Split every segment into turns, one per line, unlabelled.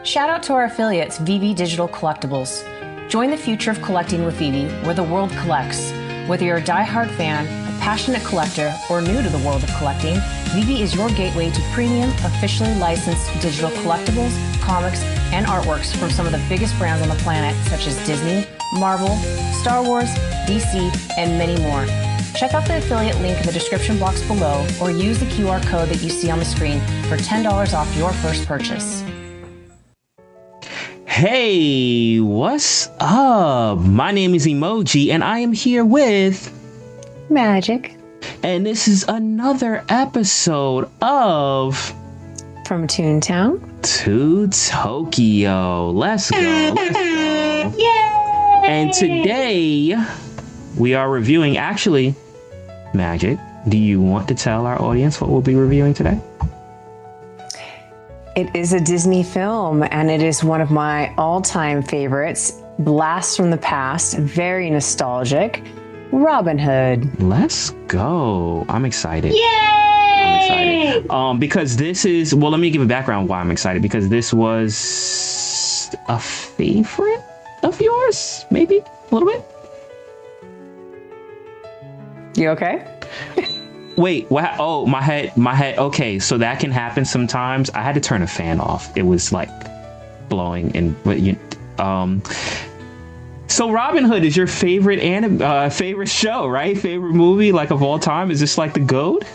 Shout out to our affiliates, VeVe Digital Collectibles. Join the future of collecting with VeVe, where the world collects. Whether you're a die-hard fan, a passionate collector, or new to the world of collecting, VeVe is your gateway to premium, officially licensed digital collectibles, comics, and artworks from some of the biggest brands on the planet, such as Disney, Marvel, Star Wars, DC, and many more. Check out the affiliate link in the description box below, or use the QR code that you see on the screen for $10 off your first purchase.
Hey, what's up? My name is Emojii, and I am here with
Magic.
And this is another episode of
From Toontown
to Tokyo. Let's go. Yay! And today we are reviewing, actually, Magic, do you want to tell our audience what we'll be reviewing today?
It is a Disney film, and it is one of my all-time favorites. Blast from the past, very nostalgic. Robin Hood.
Let's go. I'm excited.
Yay!
I'm excited. Because this is, well, let me give a background why I'm excited. Because this was a favorite of yours, maybe a little bit.
You okay?
Wait, what? Oh, my head. Okay, so that can happen sometimes. I had to turn a fan off. It was like blowing and so Robin Hood is your favorite favorite show, right? Favorite movie, like, of all time? Is this like the GOAT?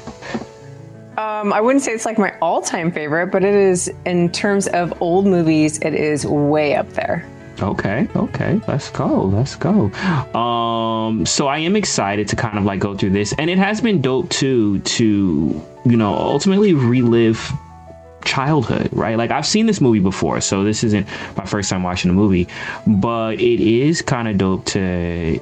I wouldn't say it's like my all-time favorite, but it is, in terms of old movies, it is way up there.
Okay, let's go. So I am excited to kind of like go through this, and it has been dope too to, ultimately relive childhood, right? Like, I've seen this movie before, so this isn't my first time watching a movie, but it is kind of dope to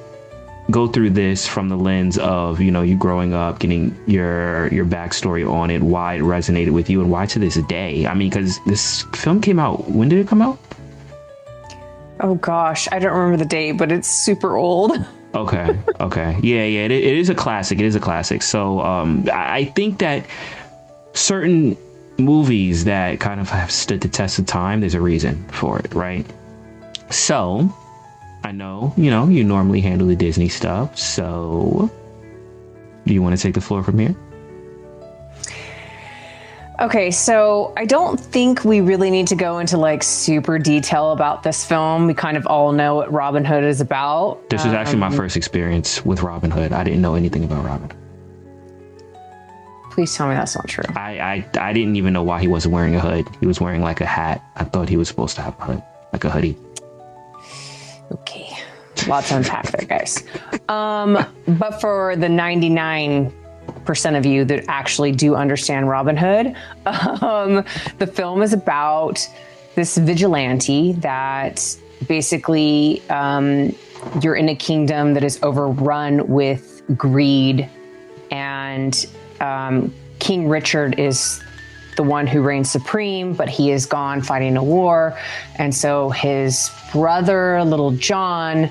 go through this from the lens of, you growing up, getting your backstory on it, why it resonated with you, and why to this day. I mean, because this film came out, when did it come out?
Oh gosh, I don't remember the date, but it's super old. Okay.
Yeah, it is a classic. It is a classic. So I think that certain movies that kind of have stood the test of time, there's a reason for it, right? So I know, you normally handle the Disney stuff. So do you want to take the floor from here?
Okay, so I don't think we really need to go into like super detail about this film. We kind of all know what Robin Hood is about.
This is actually my first experience with Robin Hood. I didn't know anything about Robin.
Please tell me that's not true.
I didn't even know why he wasn't wearing a hood. He was wearing like a hat. I thought he was supposed to have a hood, like a hoodie.
Okay, lots to unpack there, guys. But for the 99% of you that actually do understand Robin Hood, the film is about this vigilante that basically you're in a kingdom that is overrun with greed, and King Richard is the one who reigns supreme, but he is gone fighting a war, and so his brother, Little John,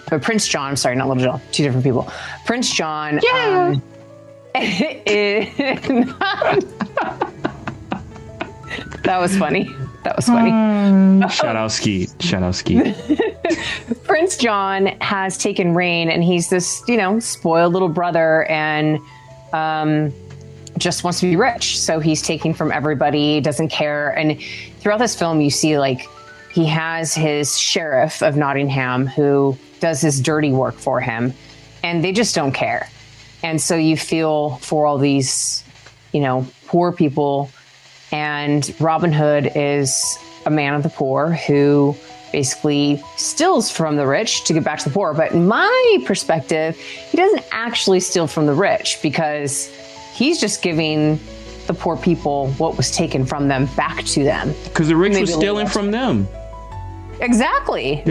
Prince John, sorry, not Little John, two different people. Prince John, that was funny.
Shout out Ski.
Prince John has taken reign, and he's this, spoiled little brother, and just wants to be rich. So he's taking from everybody, doesn't care. And throughout this film, you see like he has his sheriff of Nottingham who does his dirty work for him, and they just don't care. And so you feel for all these, poor people. And Robin Hood is a man of the poor who basically steals from the rich to give back to the poor. But in my perspective, he doesn't actually steal from the rich, because he's just giving the poor people what was taken from them back to them.
Because the rich was stealing from them.
Exactly.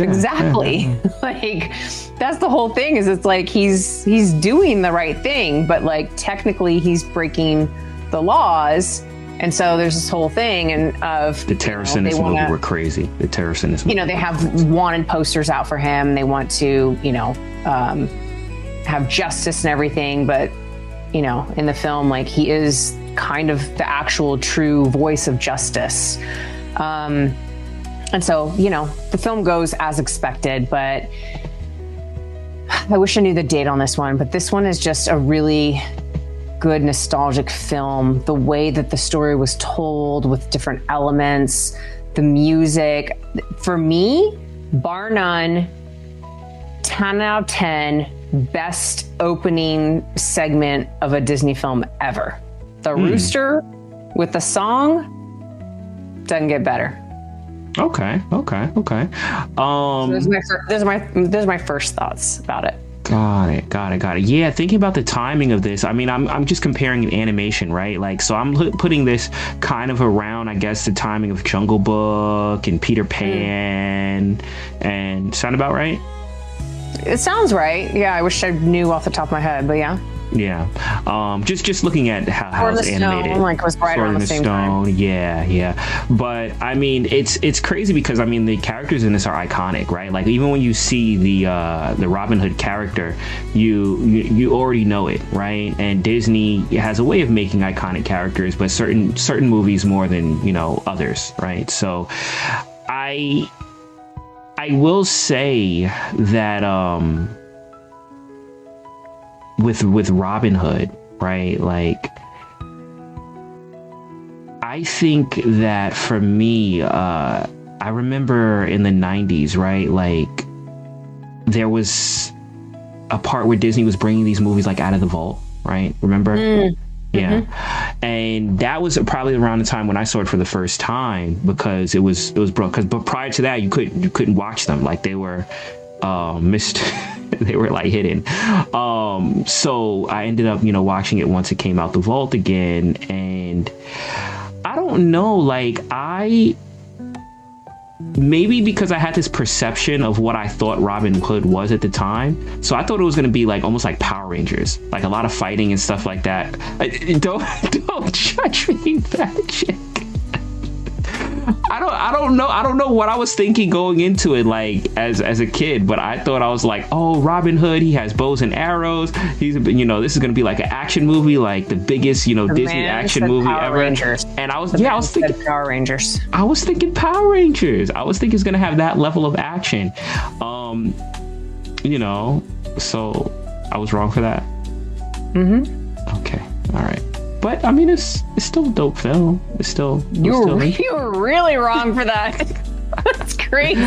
Like, that's the whole thing, is it's like he's doing the right thing, but like technically he's breaking the laws. And so there's this whole thing, and of
the terrorists in this movie were crazy. The terrorists in this movie,
they have wanted posters out for him. They want to, have justice and everything. But, in the film, like, he is kind of the actual true voice of justice. And so, the film goes as expected, but I wish I knew the date on this one, but this one is just a really good nostalgic film. The way that the story was told with different elements, the music, for me, bar none, 10 out of 10, best opening segment of a Disney film ever. The rooster with the song doesn't get better.
Okay.
So those are my first thoughts about it.
Got it. Yeah, thinking about the timing of this, I mean, I'm just comparing animation, right? Like, so I'm putting this kind of around, I guess, the timing of Jungle Book and Peter Pan, and sound about right?
It sounds right. Yeah, I wish I knew off the top of my head, but yeah.
Just looking at how it's animated.
Stone, like, was right around the same time.
Yeah. But I mean, it's crazy because I mean the characters in this are iconic, right? Like even when you see the Robin Hood character, you already know it, right? And Disney has a way of making iconic characters, but certain movies more than others, right? So I will say that with Robin Hood, right? Like, I think that for me, I remember in the 90s, right? Like, there was a part where Disney was bringing these movies like out of the vault, right? Remember? Yeah. Mm-hmm. And that was probably around the time when I saw it for the first time, because it was broke. But prior to that, you couldn't watch them. Like, they were missed. They were like hidden. So I ended up, watching it once it came out the vault again. And I don't know, like maybe because I had this perception of what I thought Robin Hood was at the time. So I thought it was going to be like almost like Power Rangers, like a lot of fighting and stuff like that. Don't judge me, Magic. I don't know what I was thinking going into it, like as a kid, but I thought I was like, oh, Robin Hood, he has bows and arrows. He's this is gonna be like an action movie, like the biggest Disney action movie
Power
ever.
Rangers.
And I was thinking
Power Rangers.
I was thinking Power Rangers. I was thinking it's gonna have that level of action. So I was wrong for that. Okay, all right. But I mean, it's still a dope film. You
were really wrong for that. That's crazy.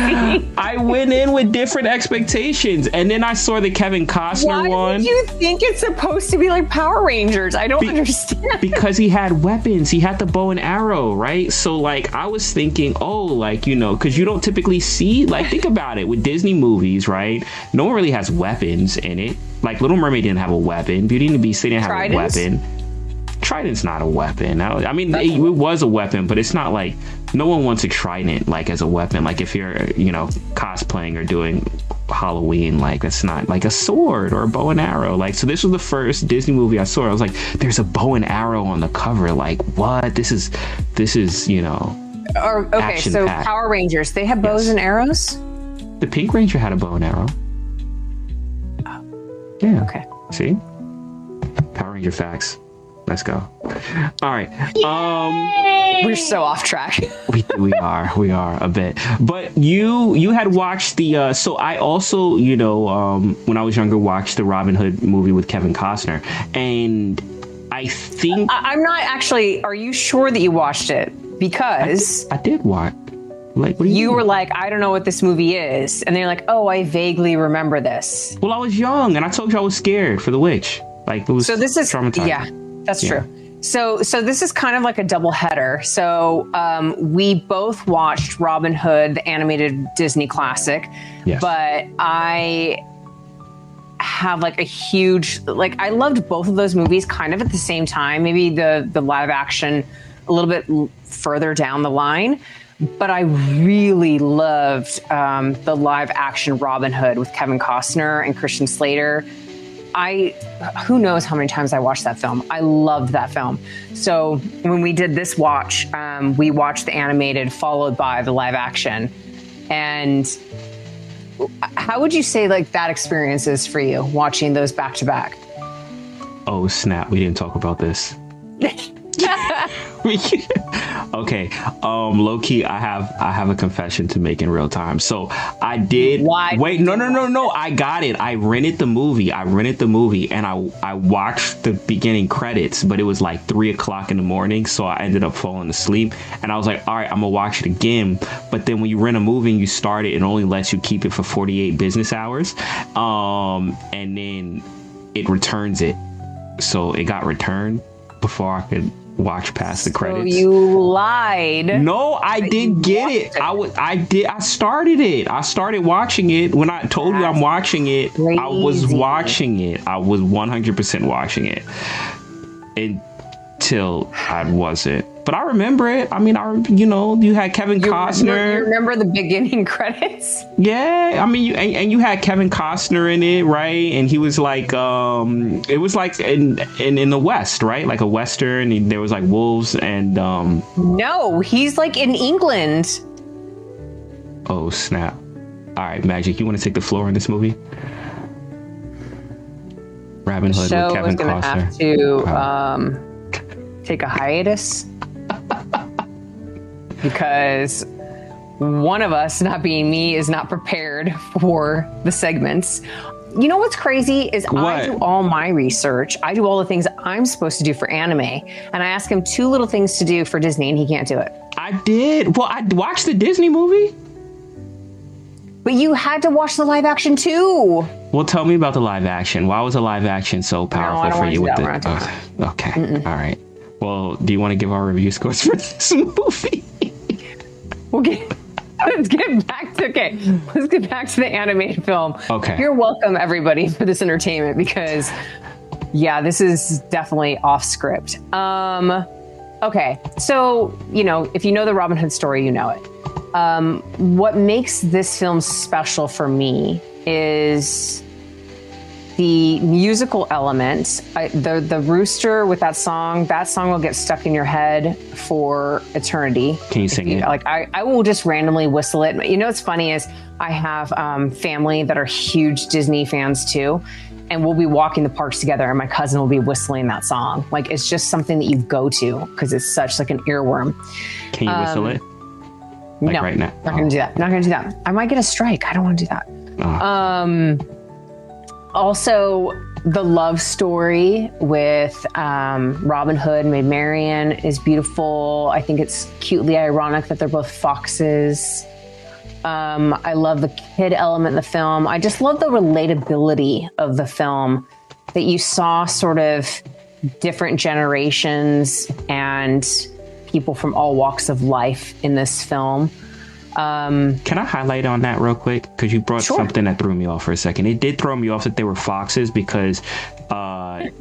I went in with different expectations, and then I saw the Kevin Costner one.
Why did you think it's supposed to be like Power Rangers? I don't understand.
Because he had weapons. He had the bow and arrow, right? So like, I was thinking, because you don't typically see, like, think about it with Disney movies, right? No one really has weapons in it. Like Little Mermaid didn't have a weapon. Beauty and the Beast, they didn't have a weapon. Trident's not a weapon. I mean, it was a weapon, but it's not like, no one wants a trident like as a weapon. Like if you're cosplaying or doing Halloween, like that's not like a sword or a bow and arrow. Like, so this was the first Disney movie I saw. I was like, there's a bow and arrow on the cover. Like, what? This is okay, so
Power Rangers, they have bows and arrows?
The Pink Ranger had a bow and arrow. Yeah. Okay. See? Power Ranger facts. Let's go. All right.
We're so off track.
we are a bit. But you had watched the so I also, when I was younger, watched the Robin Hood movie with Kevin Costner. And I think
I'm not actually, are you sure that you watched it? Because
I did watch. Like, what do
you were like, I don't know what this movie is. And they're like, oh, I vaguely remember this.
Well, I was young and I told you I was scared for the witch. Like, it was traumatizing.
Yeah. That's true. So this is kind of like a double header. So we both watched Robin Hood, the animated Disney classic.
Yes.
But I have like a huge, like, I loved both of those movies kind of at the same time. Maybe the live action a little bit further down the line. But I really loved the live action Robin Hood with Kevin Costner and Christian Slater. Who knows how many times I watched that film. I loved that film. So when we did this watch, we watched the animated followed by the live action. And how would you say like that experience is for you watching those back to back?
Oh, snap. We didn't talk about this. Okay. Low key, I have a confession to make in real time. So I did.
Why?
Wait, no. I got it. I rented the movie, and I watched the beginning credits, but it was like 3:00 in the morning, so I ended up falling asleep. And I was like, all right, I'm gonna watch it again. But then when you rent a movie and you start it, it only lets you keep it for 48 business hours, and then it returns it. So it got returned before I could watch past the credits.
So you lied.
No, I did get it. I started it. I started watching it. When I told you I'm watching it,
crazy.
I was watching it. I was 100% watching it until I wasn't. But I remember it. I mean, you had Kevin Costner.
You remember the beginning credits?
Yeah, I mean, you had Kevin Costner in it, right? And he was like, it was like in the West, right? Like a Western. And there was like wolves and.
No, he's like in England.
Oh snap! All right, Magic, you want to take the floor in this movie? Robin Hood with Kevin Costner.
Have to take a hiatus. Because one of us, not being me, is not prepared for the segments. You know what's crazy is
what?
I do all my research. I do all the things I'm supposed to do for anime. And I ask him 2 little things to do for Disney and he can't do it.
I did. Well, I watched the Disney movie.
But you had to watch the live action too.
Well, tell me about the live action. Why was the live action so powerful for you with it? Okay. Mm-mm. All right. Well, do you want to give our review scores for this movie? Let's get back to the animated film. Okay.
You're welcome, everybody, for this entertainment because, yeah, this is definitely off script. Okay, so if you know the Robin Hood story, you know it. What makes this film special for me is the musical elements. The rooster with that song will get stuck in your head for eternity.
Can you sing it?
Like I will just randomly whistle it. You know what's funny is I have family that are huge Disney fans too, and we'll be walking the parks together and my cousin will be whistling that song. Like it's just something that you go to because it's such like an earworm.
Can you whistle it?
No,
right now.
Not gonna do that. Not gonna do that. I might get a strike. I don't want to do that. Also, the love story with Robin Hood and Maid Marian is beautiful. I think it's cutely ironic that they're both foxes. I love the kid element in the film. I just love the relatability of the film, that you saw sort of different generations and people from all walks of life in this film.
Can I highlight on that real quick? Because you brought something that threw me off for a second. It did throw me off that they were foxes because the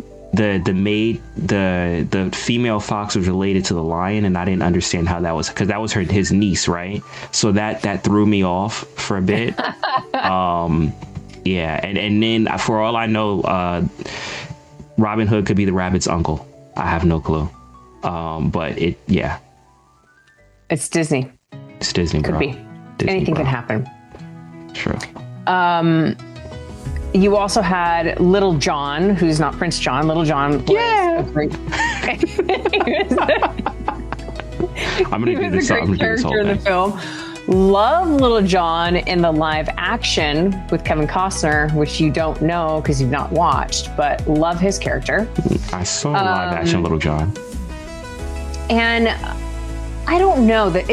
female fox was related to the lion, and I didn't understand how that was, because that was his niece, right? So that threw me off for a bit. Yeah, and then for all I know, Robin Hood could be the rabbit's uncle. I have no clue. But
it's Disney.
It's Disney, bro.
Could be.
Disney,
anything
bro.
can happen.
True.
You also had Little John, who's not Prince John. Little John was a great.
I'm gonna do this.
He was a great character in the film. Love Little John in the live action with Kevin Costner, which you don't know because you've not watched, but love his character.
I saw the live action Little John.
And I don't know that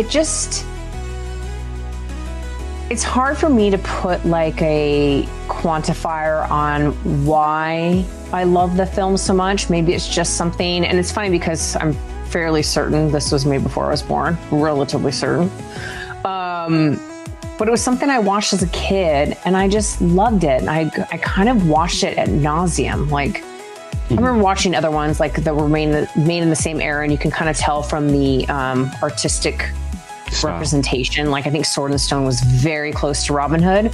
it's hard for me to put like a quantifier on why I love the film so much. Maybe it's just something, and it's funny because I'm fairly certain this was made before I was born, relatively certain. But it was something I watched as a kid and I just loved it. And I kind of watched it at nauseum. Like, I remember watching other ones like that were made in the same era, and you can kind of tell from the artistic representation. Like I think Sword and Stone was very close to Robin Hood,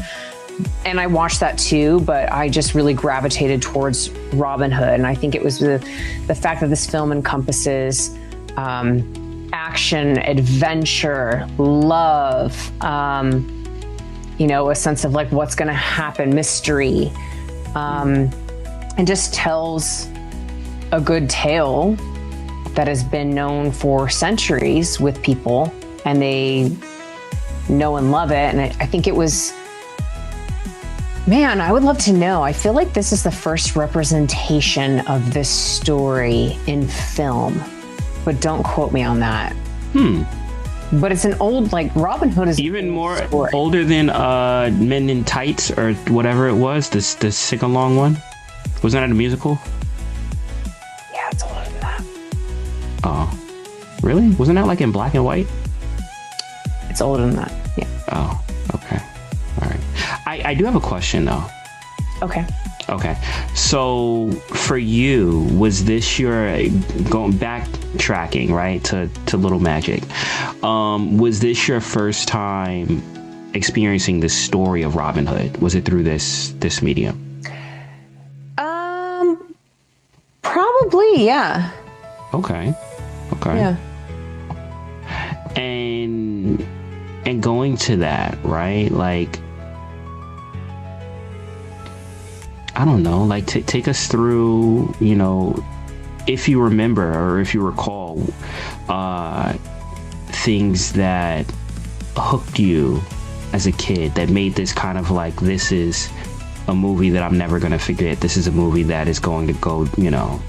and I watched that too, but I just really gravitated towards Robin Hood. And I think it was the fact that this film encompasses action, adventure, love, a sense of like what's going to happen, mystery, and just tells a good tale that has been known for centuries with people, and they know and love it. And I think it was, man, I would love to know. I feel like this is the first representation of this story in film, but don't quote me on that. But it's an old, like, Robin Hood is
even more
story.
Older than Men in Tights or whatever it was, the sing-along one. Wasn't that a musical?
Yeah, it's older than that.
Oh, really? Wasn't that like in black and white?
It's older than that, yeah.
Oh, okay. All right. I do have a question, though.
Okay.
So for you, was this your backtracking, right, to Little Magic? Was this your first time experiencing the story of Robin Hood? Was it through this medium?
Probably, yeah.
Okay.
Yeah.
And going to that, right? Like, I don't know, like take us through, you know, if you remember or if you recall, things that hooked you as a kid that made this kind of like, this is a movie that I'm never going to forget. This is a movie that is going to go, you know.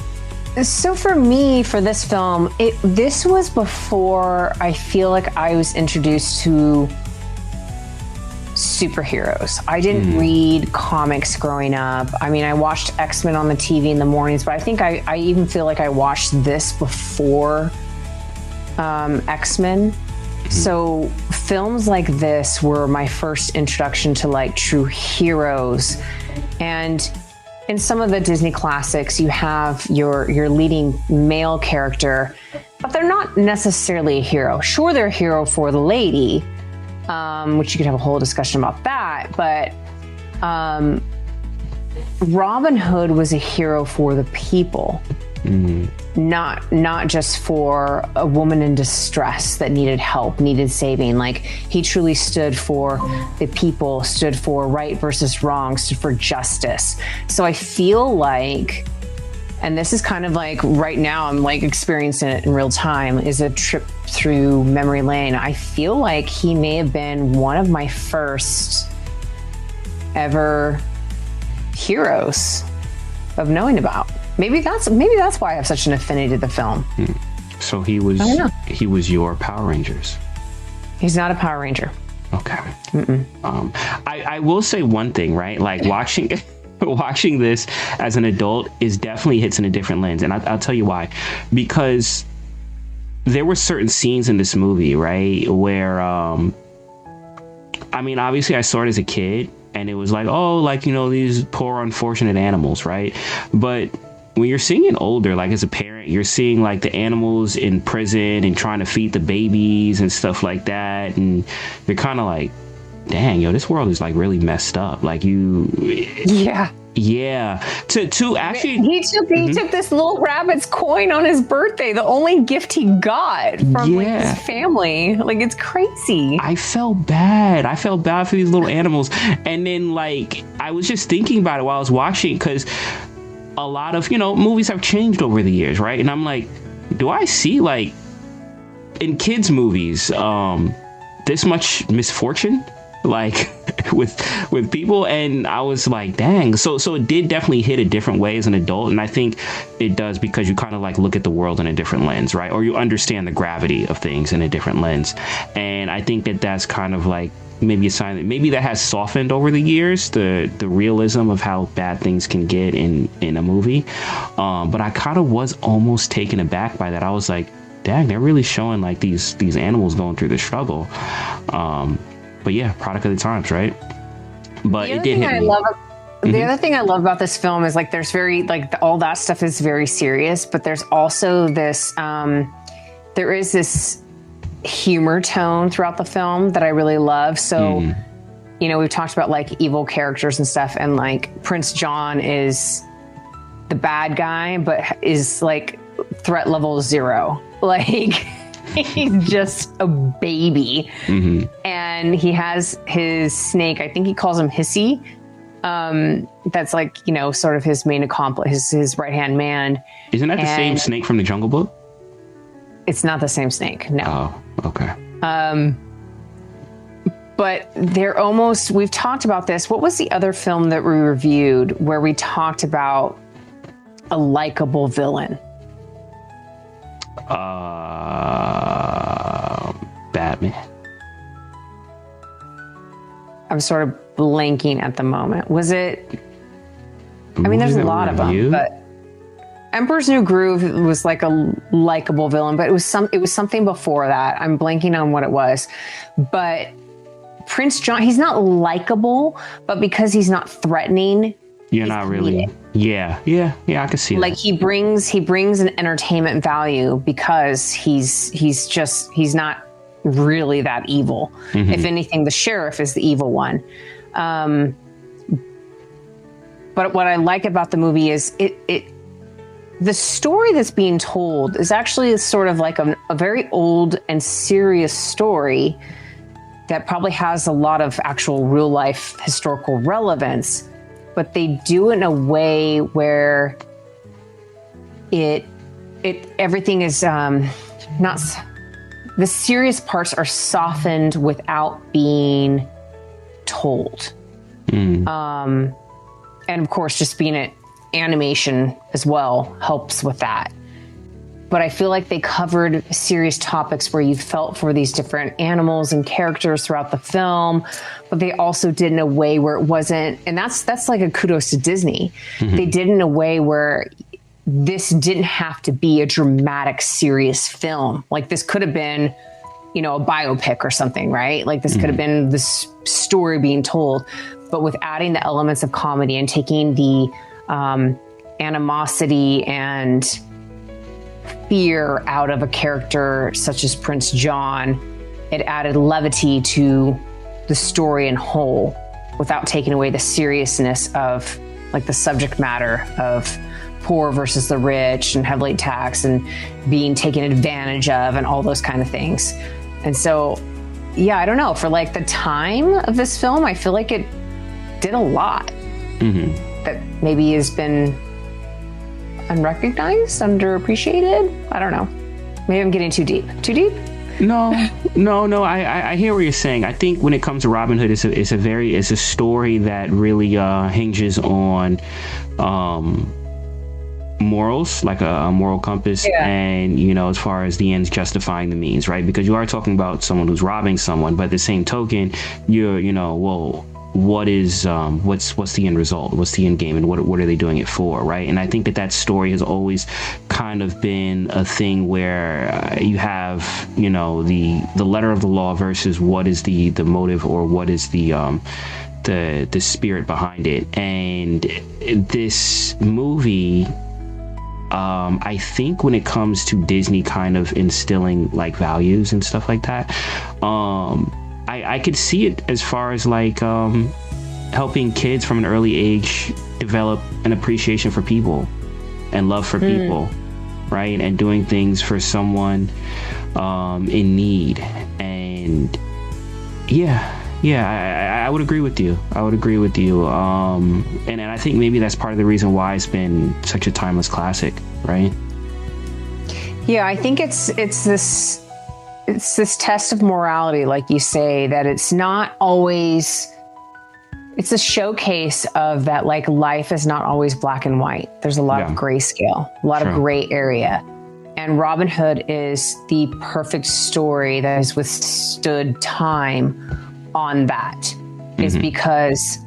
So for me, for this film, this was before I feel like I was introduced to superheroes. I didn't read comics growing up. I mean, I watched X-Men on the TV in the mornings, but I think I even feel like I watched this before X-Men. So films like this were my first introduction to like true heroes. And in some of the Disney classics, you have your leading male character, but they're not necessarily a hero. Sure, they're a hero for the lady, which you could have a whole discussion about that. But Robin Hood was a hero for the people, not just for a woman in distress that needed help, needed saving. Like, he truly stood for the people, stood for right versus wrong, stood for justice. So I feel like, and this is kind of like right now I'm like experiencing it in real time, is a trip through memory lane. I feel like he may have been one of my first ever heroes of knowing about. Maybe that's why I have such an affinity to the film.
So he was your Power Rangers.
He's not a Power Ranger.
Okay. I will say one thing, right? Like watching this as an adult is definitely hits in a different lens. And I'll tell you why. Because there were certain scenes in this movie, right, where, I mean, obviously I saw it as a kid and it was like, oh, like, you know, these poor, unfortunate animals, right? But when you're seeing it older, like as a parent, you're seeing like the animals in prison and trying to feed the babies and stuff like that. And you're kind of like, dang, yo, this world is like really messed up. Like
Yeah.
To actually,
he took this little rabbit's coin on his birthday, the only gift he got from like his family. Like, it's crazy.
I felt bad for these little animals. And then like I was just thinking about it while I was watching, because a lot of, you know, movies have changed over the years, right? And I'm like, do I see like in kids movies this much misfortune like with people? And I was like, dang. So it did definitely hit a different way as an adult, and I think it does because you kind of like look at the world in a different lens, right? Or you understand the gravity of things in a different lens. And I think that that's kind of like maybe a sign that maybe that has softened over the years, the realism of how bad things can get in a movie. But I kind of was almost taken aback by that. I was like, dang, they're really showing like these animals going through the struggle. But yeah, product of the times, right? But it did hit me.
The other thing I love about this film is like there's very like all that stuff is very serious, but there's also this there is this humor tone throughout the film that I really love. So you know, we've talked about like evil characters and stuff, and like Prince John is the bad guy, but is like threat level 0. Like he's just a baby. And he has his snake, I think he calls him Hissy. That's like, you know, sort of his main accomplice, his right-hand man.
Isn't that the same snake from the Jungle Book?
It's not the same snake. No.
Oh, okay.
But they're almost, we've talked about this. What was the other film that we reviewed where we talked about a likable villain?
Batman.
I'm sort of blanking at the moment. Was it? I mean, there's a lot of them, but Emperor's New Groove was like a likable villain, but it was something before that. I'm blanking on what it was, but Prince John, he's not likable, but because he's not threatening,
you're not really. Yeah, I can see
like
that.
he brings an entertainment value because he's not really that evil. Mm-hmm. If anything, the sheriff is the evil one. But what I like about the movie is the story that's being told is actually sort of like a very old and serious story that probably has a lot of actual real life historical relevance, but they do it in a way where everything is not. The serious parts are softened without being told. And of course, just being an animation as well helps with that. But I feel like they covered serious topics where you felt for these different animals and characters throughout the film, but they also did in a way where it wasn't, and that's like a kudos to Disney. Mm-hmm. They did in a way where this didn't have to be a dramatic, serious film. Like this could have been, a biopic or something, right? Like this could have been this story being told, but with adding the elements of comedy and taking the animosity and fear out of a character such as Prince John, it added levity to the story in whole without taking away the seriousness of like the subject matter of poor versus the rich and heavily taxed and being taken advantage of and all those kind of things. And so, yeah, I don't know, for like the time of this film, I feel like it did a lot that maybe has been unrecognized, underappreciated. I don't know. Maybe I'm getting too deep. Too deep?
No. I hear what you're saying. I think when it comes to Robin Hood, it's a story that really hinges on morals, like a moral compass, and as far as the ends justifying the means, right? Because you are talking about someone who's robbing someone, but at the same token, what is what's the end result, what's the end game, and what are they doing it for, right? And I think that story has always kind of been a thing where you have the letter of the law versus what is the motive, or what is the spirit behind it. And this movie, I think when it comes to Disney kind of instilling like values and stuff like that, I could see it as far as like helping kids from an early age develop an appreciation for people and love for people, right? And doing things for someone in need. And I would agree with you. And I think maybe that's part of the reason why it's been such a timeless classic, right?
Yeah, I think it's this test of morality, like you say, that it's not always, it's a showcase of that, like, life is not always black and white. There's a lot of grayscale, a lot of gray area. And Robin Hood is the perfect story that has withstood time on that. Is because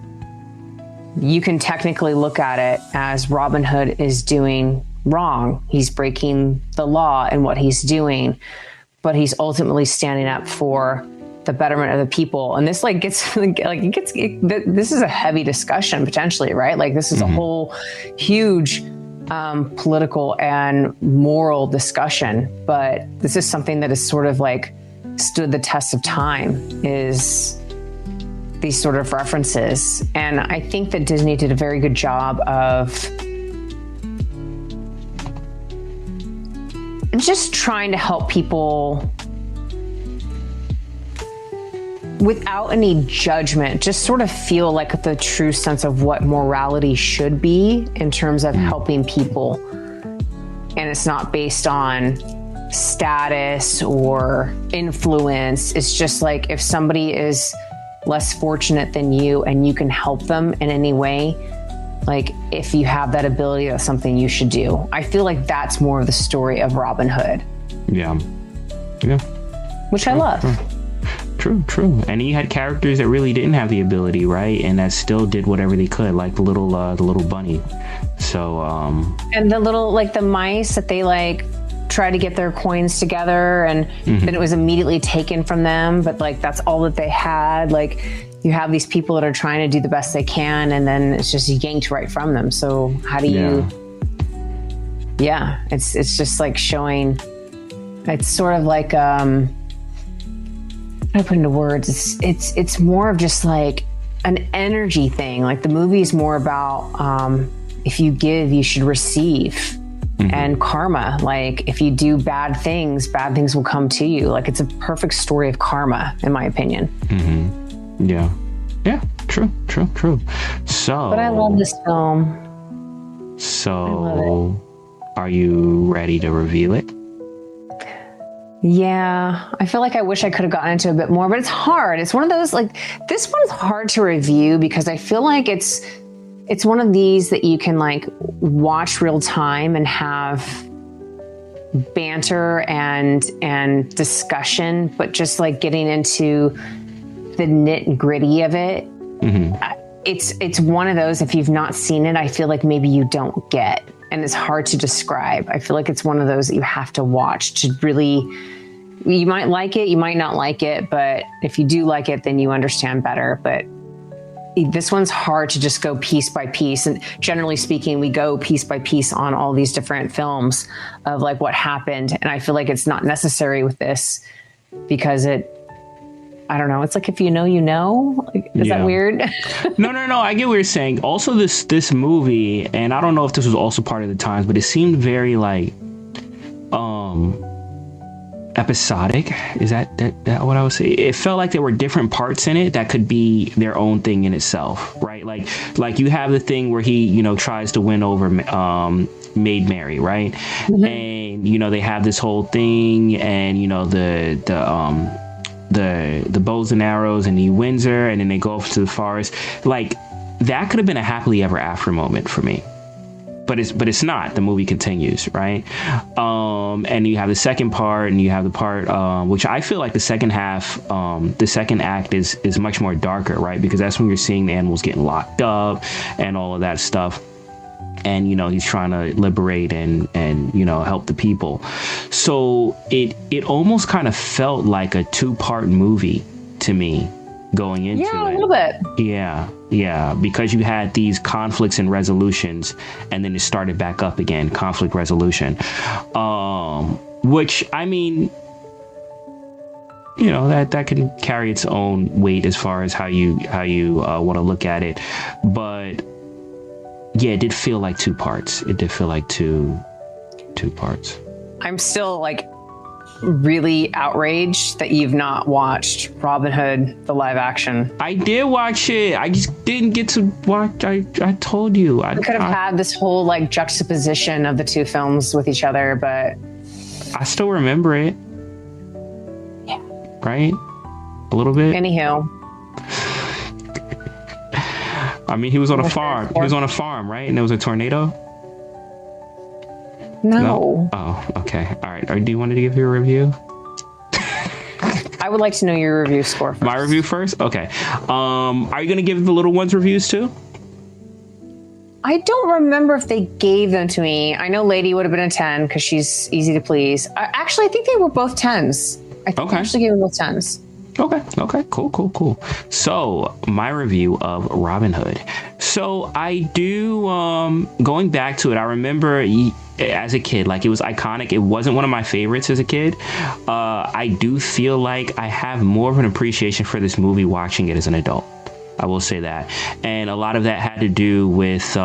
you can technically look at it as Robin Hood is doing wrong. He's breaking the law in what he's doing, but he's ultimately standing up for the betterment of the people. And this this is a heavy discussion potentially, right? Like this is a whole huge political and moral discussion, but this is something that has sort of like stood the test of time, is these sort of references. And I think that Disney did a very good job of just trying to help people without any judgment, just sort of feel like the true sense of what morality should be in terms of helping people. And it's not based on status or influence. It's just like if somebody is less fortunate than you and you can help them in any way, like if you have that ability, that's something you should do. I feel like that's more of the story of Robin Hood.
Yeah.
Which I love.
True. And he had characters that really didn't have the ability, right? And that still did whatever they could, like the little bunny. So
and the little, like the mice that they like try to get their coins together, and then it was immediately taken from them, but like that's all that they had. Like you have these people that are trying to do the best they can, and then it's just yanked right from them. So how do you it's just like showing, it's sort of like I put into words, it's more of just like an energy thing. Like the movie is more about if you give, you should receive. And karma, like if you do bad things will come to you. Like it's a perfect story of karma, in my opinion.
Yeah, true. So,
but I love this film.
So, are you ready to review it?
Yeah, I feel like I wish I could have gotten into a bit more, but it's hard. It's one of those, like, this one's hard to review because I feel like it's one of these that you can like watch real time and have banter and discussion, but just like getting into the nitty-gritty of it. It's one of those, if you've not seen it, I feel like maybe you don't get, and it's hard to describe. I feel like it's one of those that you have to watch to really, you might like it, you might not like it, but if you do like it, then you understand better. But this one's hard to just go piece by piece. And generally speaking, we go piece by piece on all these different films of like what happened. And I feel like it's not necessary with this because I don't know. It's like, if you know, you know. Like, is that weird?
No. I get what you're saying. Also, this movie, and I don't know if this was also part of the times, but it seemed very like episodic. Is that what I would say? It felt like there were different parts in it that could be their own thing in itself, right? Like you have the thing where he, tries to win over Maid Mary, right? And they have this whole thing, and the bows and arrows, and he wins her, and then they go off to the forest. Like that could have been a happily ever after moment for me. But it's not. The movie continues, right? And you have the second part, and you have the part which I feel like the second half, the second act is much more darker, right? Because that's when you're seeing the animals getting locked up and all of that stuff. And he's trying to liberate and help the people. So it almost kind of felt like a 2-part movie to me going into it.
Yeah, a little bit.
Yeah, because you had these conflicts and resolutions, and then it started back up again, conflict resolution. Which, I mean, that can carry its own weight as far as how you want to look at it. But yeah, it did feel like 2 parts. It did feel like two parts.
I'm still like really outraged that you've not watched Robin Hood, the live action.
I did watch it. I just didn't get to watch. I told you.
We could have had this whole like juxtaposition of the 2 films with each other, but
I still remember it.
Yeah.
Right? A little bit.
Anywho.
I mean, he was on a farm. He was on a farm, right? And there was a tornado?
No.
Oh, okay. All right. Do you want to give your review?
I would like to know your review score first.
My review first? Okay. Are you going to give the little ones reviews too?
I don't remember if they gave them to me. I know Lady would have been a 10 because she's easy to please. Actually, I think they were both 10s. I think I actually gave them both 10s.
Okay. Cool. So, my review of Robin Hood. So, I do, going back to it, I remember as a kid, like, it was iconic. It wasn't one of my favorites as a kid. I do feel like I have more of an appreciation for this movie watching it as an adult. I will say that. And a lot of that had to do with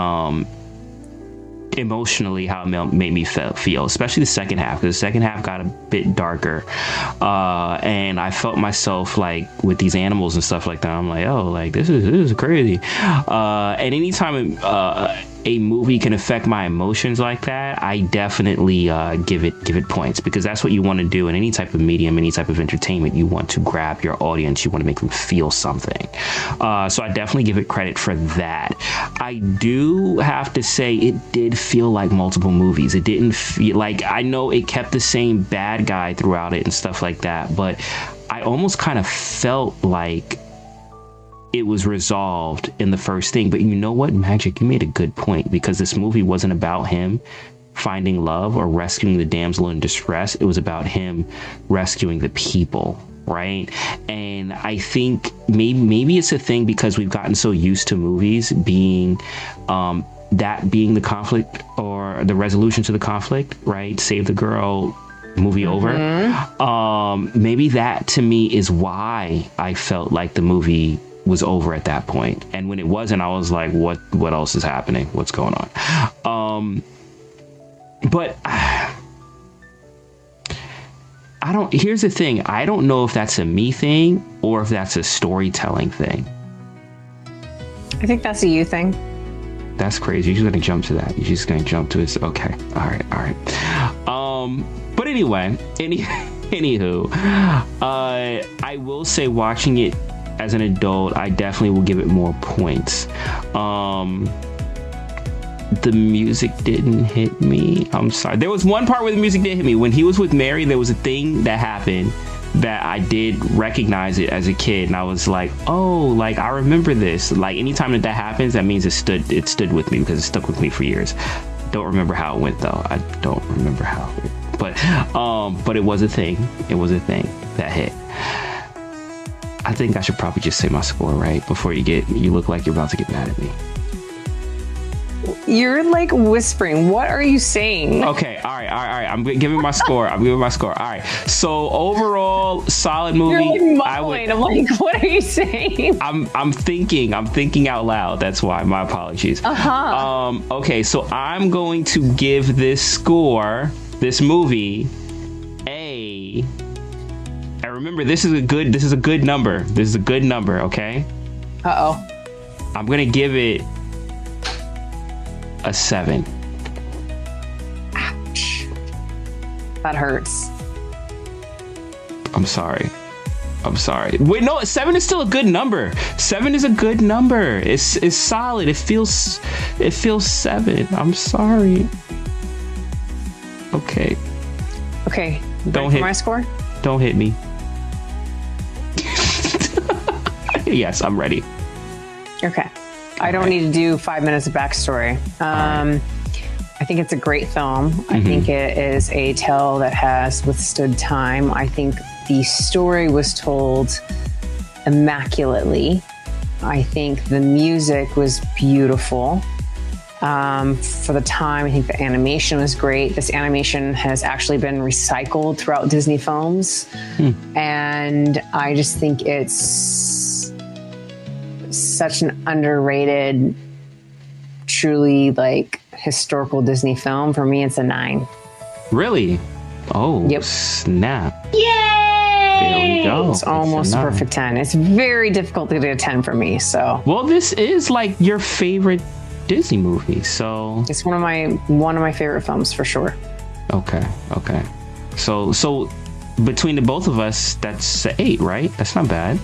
emotionally how it made me feel, especially the second half, because the second half got a bit darker, and I felt myself like with these animals and stuff like that. I'm like, oh, like this is crazy. And anytime a movie can affect my emotions like that, I definitely give it points, because that's what you want to do in any type of medium, any type of entertainment. You want to grab your audience, you want to make them feel something. So I definitely give it credit for that. I do have to say it did feel like multiple movies. It didn't feel like, I know it kept the same bad guy throughout it and stuff like that, but I almost kind of felt like it was resolved in the first thing. But you know what, Magic, you made a good point, because this movie wasn't about him finding love or rescuing the damsel in distress. It was about him rescuing the people, right? And I think maybe it's a thing because we've gotten so used to movies being that being the conflict or the resolution to the conflict, right? Save the girl, movie over. Maybe that to me is why I felt like the movie was over at that point. And when it wasn't, I was like, what else is happening? What's going on? But I don't, here's the thing. I don't know if that's a me thing or if that's a storytelling thing.
I think that's a you thing.
That's crazy. You're just going to jump to that. You're just going to jump to it. Okay. All right. But anyway, anywho, I will say watching it as an adult, I definitely will give it more points. The music didn't hit me. I'm sorry. There was one part where the music didn't hit me. When he was with Mary, there was a thing that happened that I did recognize it as a kid, and I was like, oh, like I remember this. Like anytime that happens, that means it stood with me, because it stuck with me for years. Don't remember how it went though. I don't remember how it went. But it was a thing. It was a thing that hit. I think I should probably just say my score, right? Before you look like you're about to get mad at me.
You're like whispering. What are you saying?
Okay, all right. I'm giving my score. All right. So overall, solid movie.
You're like mumbling. I'm like, what are you saying?
I'm thinking out loud. That's why. My apologies. Okay, so I'm going to give this movie, a. And remember, this is a good number. This is a good number. Okay. I'm gonna give it a 7.
Ouch. That hurts.
I'm sorry. Wait, no, 7 is still a good number. 7 is a good number. It's solid. It feels 7. I'm sorry. Okay.
Don't hit my score.
Don't hit me. Yes, I'm ready.
Okay. I don't need to do 5 minutes of backstory. Right. I think it's a great film. I think it is a tale that has withstood time. I think the story was told immaculately. I think the music was beautiful. For the time, I think the animation was great. This animation has actually been recycled throughout Disney films. And I just think it's such an underrated, truly like historical Disney film. For me, it's a 9.
Really? Oh,
yep.
Snap.
Yay!
There we go.
It's almost a perfect 10. It's very difficult to get a 10 for me. So,
well, this is like your favorite Disney movie, so
it's one of my favorite films for sure.
Okay. So between the both of us, that's 8, right? That's not bad.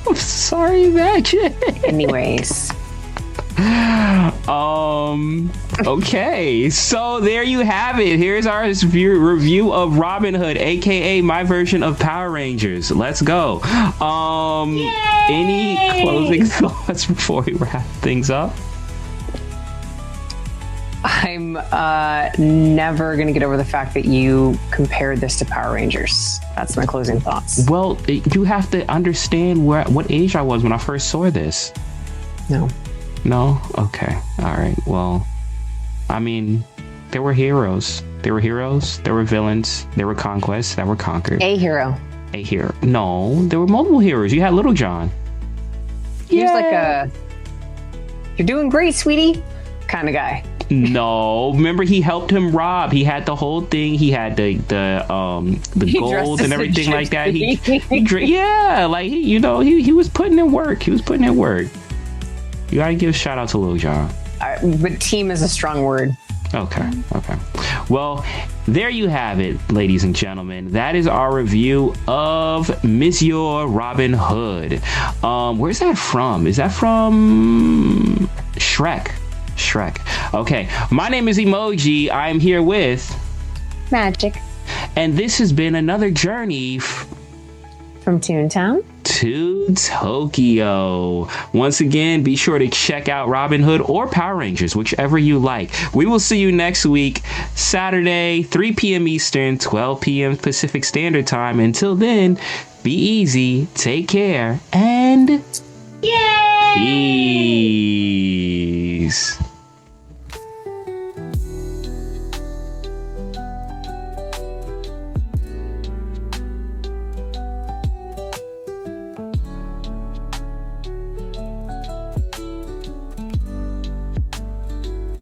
I'm sorry, Magic.
Anyways.
Okay, so there you have it. Here's our review of Robin Hood, aka my version of Power Rangers. Let's go. Any closing thoughts before we wrap things up?
I'm never going to get over the fact that you compared this to Power Rangers. That's my closing thoughts.
Well, you have to understand what age I was when I first saw this. No? Okay. All right. Well, I mean, there were heroes. There were villains. There were conquests that were conquered.
A hero.
No, there were multiple heroes. You had Little John.
Here's like a, you're doing great, sweetie, kind of guy.
No, remember he helped him rob. He had the whole thing. He had the gold and everything like that. He was putting in work. You gotta give a shout out to Lil Jon.
But team is a strong word.
Okay. Well, there you have it, ladies and gentlemen. That is our review of Monsieur Robin Hood. Where's that from? Is that from Shrek? Okay. My name is Emojii. I'm here with
Magic.
And this has been another journey
from Toontown
to Tokyo. Once again, be sure to check out Robin Hood or Power Rangers, whichever you like. We will see you next week, Saturday, 3 p.m. Eastern, 12 p.m. Pacific Standard Time. Until then, be easy, take care, and
yay!
peace.